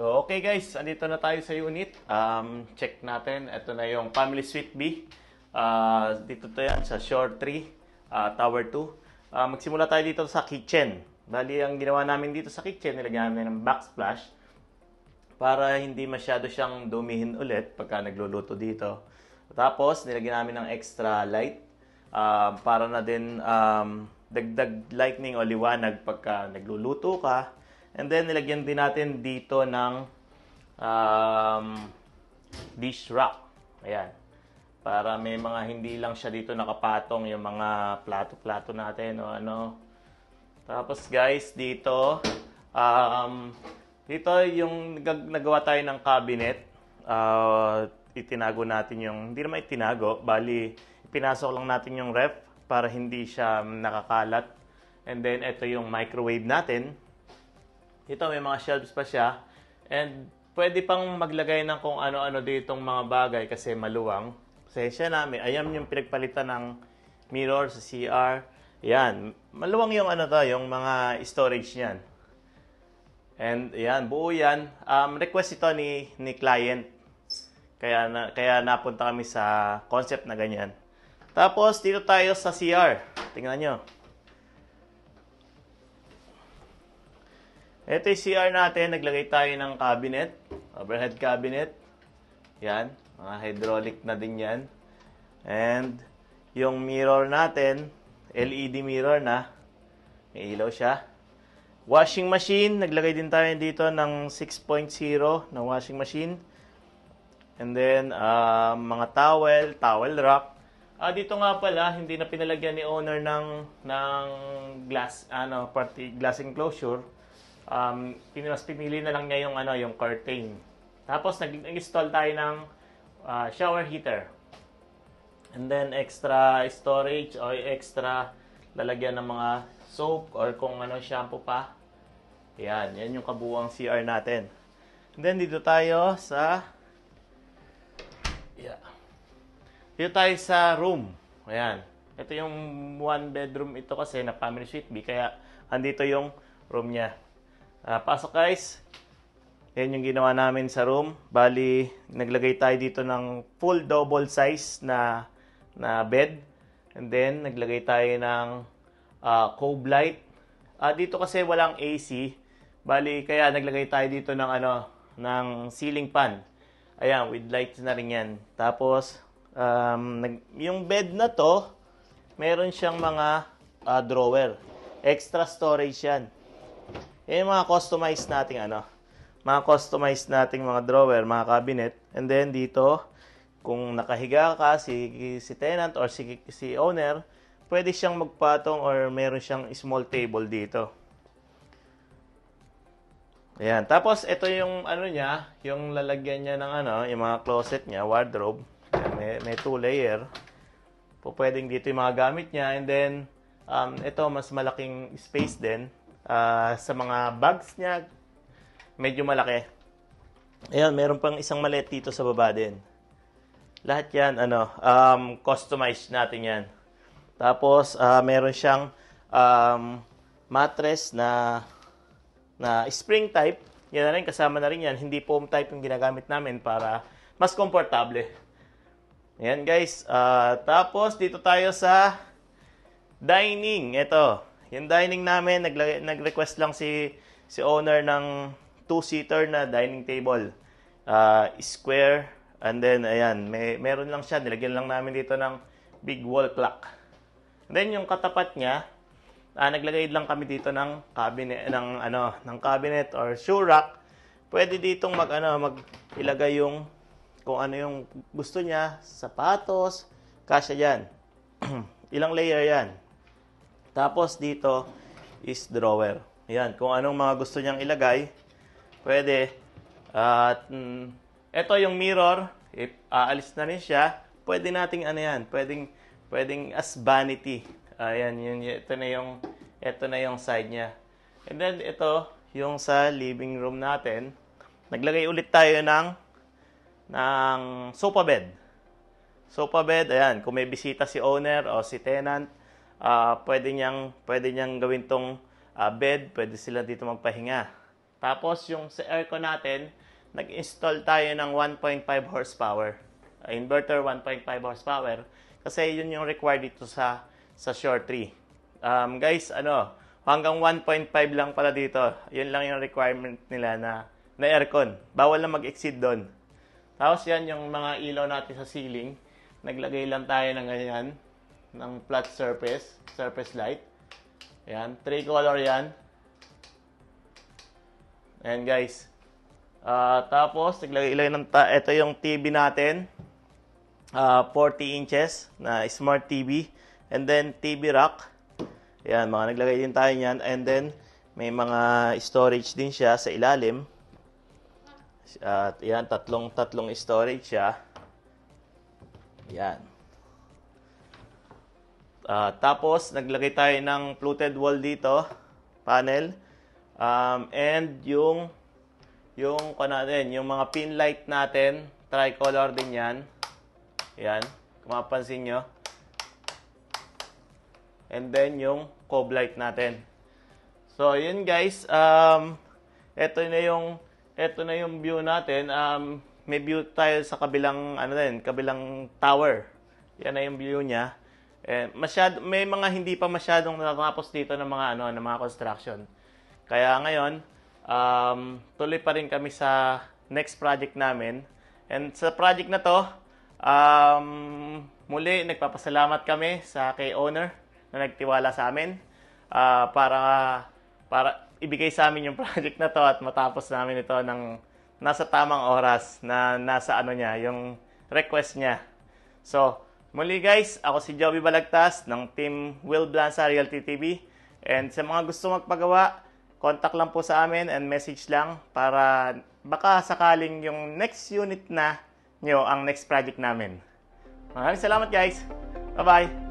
So, okay guys, andito na tayo sa unit. Check natin. Ito na yung Family Suite B. Dito to yan sa Shore 3, Tower 2. Magsimula tayo dito sa kitchen. Bali, ang ginawa namin dito sa kitchen, nilagyan namin ng backsplash para hindi masyado siyang dumihin ulit pagka nagluluto dito. Tapos, nilagyan namin ng extra light para na din dagdag lightning o liwanag pagka nagluluto ka. And then, nilagyan din natin dito ng dish rack. Ayan. Para may mga hindi lang siya dito nakapatong yung mga plato-plato natin o ano. Tapos guys, dito, dito yung nagawa tayo ng cabinet. Itinago natin yung, hindi naman itinago, bali, pinasok lang natin yung ref para hindi siya nakakalat. And then, ito yung microwave natin. Ito, may mga shelves pa siya. And pwede pang maglagay ng kung ano-ano ditong mga bagay kasi maluwang. Pasensya na, ayan yung pinagpalitan ng mirror sa CR. Yan, maluwang yung yung mga storage niyan. And yan, buo yan. Request ito ni client. Kaya napunta kami sa concept na ganyan. Tapos, dito tayo sa CR. Tingnan nyo. Ito yung CR natin. Naglagay tayo ng cabinet. Overhead cabinet. Yan. Mga hydraulic na din yan. And yung mirror natin, LED mirror na. May ilaw siya. Washing machine. Naglagay din tayo dito ng 6.0 na washing machine. And then, mga towel rack. Dito nga pala, hindi na pinalagyan ni owner ng glass, glass enclosure. Mas pinili na lang niya yung curtain. Tapos nag-install tayo ng shower heater. And then extra storage o extra lalagyan ng mga soap or kung shampoo pa. Yan yung kabuuang CR natin. And then dito tayo sa dito tayo sa room. Ayan. Ito yung one bedroom ito kasi na family suite B kaya andito yung room niya. Pasok guys. Yan yung ginawa namin sa room. Bali, naglagay tayo dito ng full double size na bed. And then, naglagay tayo ng cove light. Dito kasi walang AC. Bali, kaya naglagay tayo dito ng ceiling fan. Ayan, with lights na rin yan. Tapos, yung bed na to, meron siyang mga drawer. Extra storage yan. Yan yung mga customized nating mga drawer, mga cabinet. And then dito, kung nakahiga ka, si tenant or si owner, pwede siyang magpatong or meron siyang small table dito. Ayan. Tapos ito yung yung lalagyan niya ng yung mga closet niya, wardrobe. Ayan, may 2 layer. Pwedeng dito yung mga gamit niya. And then ito mas malaking space din. Sa mga bags niya, medyo malaki. Ayan, meron pang isang maliit dito sa baba din. Lahat yan, customized natin yan. Tapos, meron siyang mattress na spring type. Yan na rin, kasama na rin yan. Hindi foam type yung ginagamit namin para mas komportable. Ayan guys. Tapos, dito tayo sa dining. Ito. Yung dining namin, nag-request lang si owner ng 2-seater na dining table. Square. And then, ayan, meron lang siya. Nilagyan lang namin dito ng big wall clock. And then, yung katapat niya, naglagay lang kami dito ng cabinet, ng cabinet or shoe rack. Pwede ditong ilagay yung kung ano yung gusto niya. Sapatos. Kasya yan. Ilang layer yan. Tapos dito is drawer. Ayan, kung anong mga gusto niyang ilagay, pwede. At ito yung mirror, if aalis na rin siya, pwede nating pwedeng as vanity. Ayan, ito na yung side niya. And then ito, yung sa living room natin, naglagay ulit tayo ng sofa bed. Sofa bed, ayan, kung may bisita si owner o si tenant, pwede niyang gawin tong bed, pwede sila dito magpahinga. Tapos yung sa aircon natin, nag-install tayo ng 1.5 horsepower. Inverter 1.5 horsepower. Kasi yun yung required dito sa Shore 3. Guys, hanggang 1.5 lang pala dito. Yun lang yung requirement nila na aircon. Bawal na mag-exceed doon. Tapos yan yung mga ilaw natin sa ceiling. Naglagay lang tayo ng ganyan, ng flat surface light. Yan, 3 color yan. Ayan guys. Tapos, naglagay ng ito yung TV natin. 40 inches na smart TV. And then, TV rack. Ayan, naglagay din tayo niyan. And then, may mga storage din siya sa ilalim. At yan, tatlong storage siya. Yan. Tapos, naglagay tayo ng fluted wall dito. Panel. And yung mga pin light natin, tricolor din yan. Yan, kung mapansin nyo. And then yung cob light natin. So, yun guys, ito na yung view natin. May view tayo sa kabilang kabilang tower. Yan na yung view niya. May mga hindi pa masyadong natapos dito ng mga construction. Kaya ngayon, tuloy pa rin kami sa next project namin. And sa project na to, muli nagpapasalamat kami sa kay owner na nagtiwala sa amin para ibigay sa amin yung project na to at matapos namin ito ng nasa tamang oras na nasa yung request niya. So, muli guys, ako si Joby Balagtas ng Team Will Blanza Realty TV. And sa mga gusto magpagawa, contact lang po sa amin and message lang para baka sakaling yung next unit na nyo ang next project namin. Maraming salamat guys. Bye-bye.